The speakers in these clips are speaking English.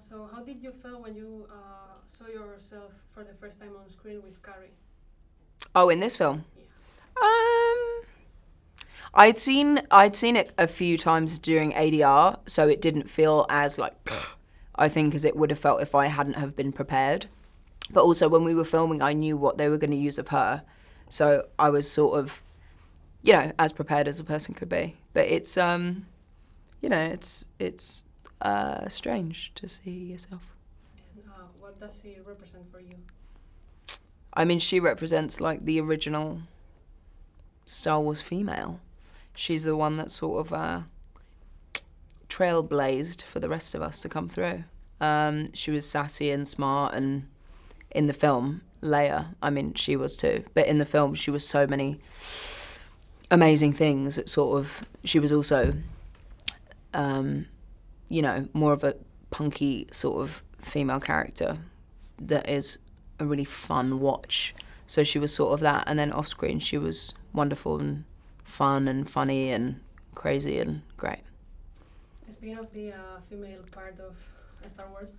So how did you feel when you saw yourself for the first time on screen with Carrie? Oh, in this film? Yeah. I'd seen it a few times during ADR, so it didn't feel as like I think as it would have felt if I hadn't have been prepared. But also when we were filming, I knew what they were going to use of her, so I was sort of, as prepared as a person could be. But it's it's strange to see yourself. And what does she represent for you? I mean, she represents like the original Star Wars female. She's the one that sort of trailblazed for the rest of us to come through. She was sassy and smart, and in the film, Leia, I mean, she was too. But in the film, she was so many amazing things. She was also, more of a punky sort of female character that is a really fun watch. So she was sort of that, and then off screen she was wonderful and fun and funny and crazy and great. Speaking of the female part of Star Wars,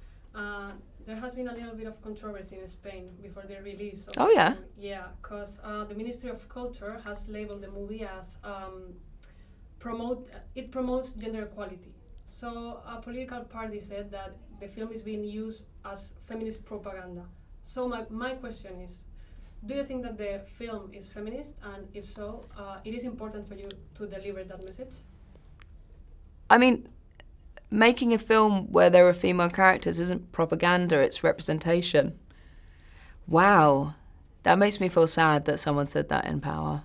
there has been a little bit of controversy in Spain before the release of Oh, yeah? Yeah, because the Ministry of Culture has labeled the movie as promotes gender equality. So a political party said that the film is being used as feminist propaganda. So my question is, do you think that the film is feminist? And if so, it is important for you to deliver that message? I mean, making a film where there are female characters isn't propaganda, it's representation. Wow. That makes me feel sad that someone said that in power.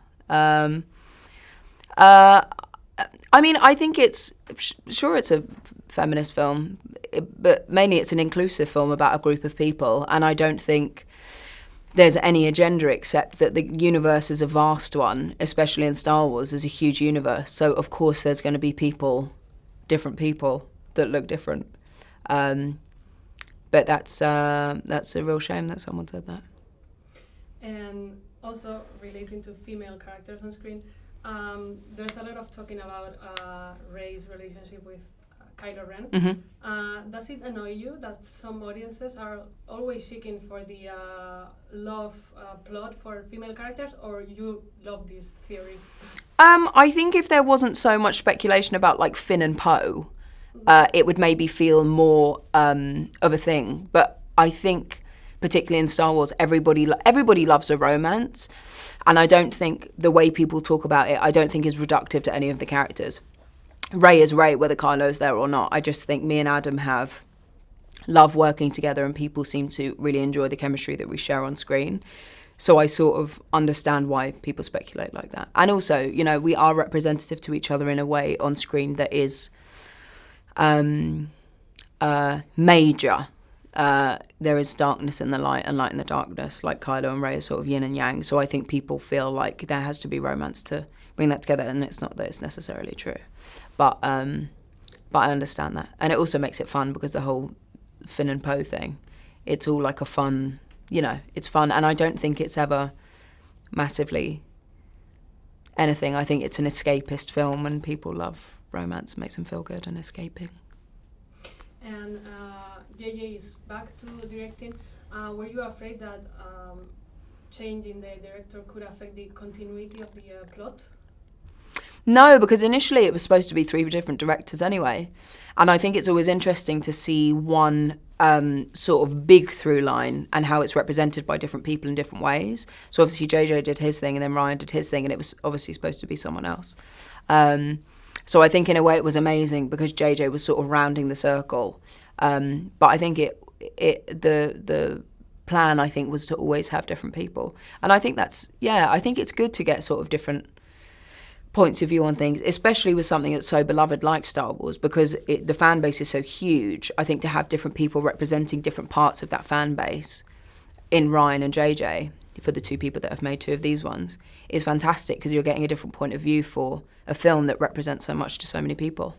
I mean, I think it's a feminist film, but mainly it's an inclusive film about a group of people, and I don't think there's any agenda except that the universe is a vast one, especially in Star Wars. There's a huge universe, so of course there's going to be different people that look different. But that's a real shame that someone said that. And also relating to female characters on screen, there's a lot of talking about Rey's relationship with Kylo Ren. Mm-hmm. Does it annoy you that some audiences are always seeking for the love plot for female characters, or you love this theory? I think if there wasn't so much speculation about like Finn and Poe, it would maybe feel more of a thing. But I think, particularly in Star Wars, everybody loves a romance, and I don't think the way people talk about it, I don't think is reductive to any of the characters. Rey is Rey, whether Kylo's there or not. I just think me and Adam love working together, and people seem to really enjoy the chemistry that we share on screen. So I sort of understand why people speculate like that. And also, we are representative to each other in a way on screen that is major. There is darkness in the light and light in the darkness, like Kylo and Rey are sort of yin and yang. So I think people feel like there has to be romance to bring that together, and it's not that it's necessarily true. But I understand that. And it also makes it fun because the whole Finn and Poe thing, it's all like a fun, it's fun. And I don't think it's ever massively anything. I think it's an escapist film, and people love romance. It makes them feel good and escaping. And JJ is back to directing. Were you afraid that changing the director could affect the continuity of the plot? No, because initially it was supposed to be 3 different directors anyway. And I think it's always interesting to see one sort of big through line and how it's represented by different people in different ways. So obviously JJ did his thing, and then Ryan did his thing, and it was obviously supposed to be someone else. So I think in a way it was amazing because JJ was sort of rounding the circle. But I think the plan, I think, was to always have different people. And I think I think it's good to get sort of different points of view on things, especially with something that's so beloved like Star Wars, because the fan base is so huge. I think to have different people representing different parts of that fan base in Ryan and JJ, for the 2 people that have made 2 of these ones, is fantastic because you're getting a different point of view for a film that represents so much to so many people.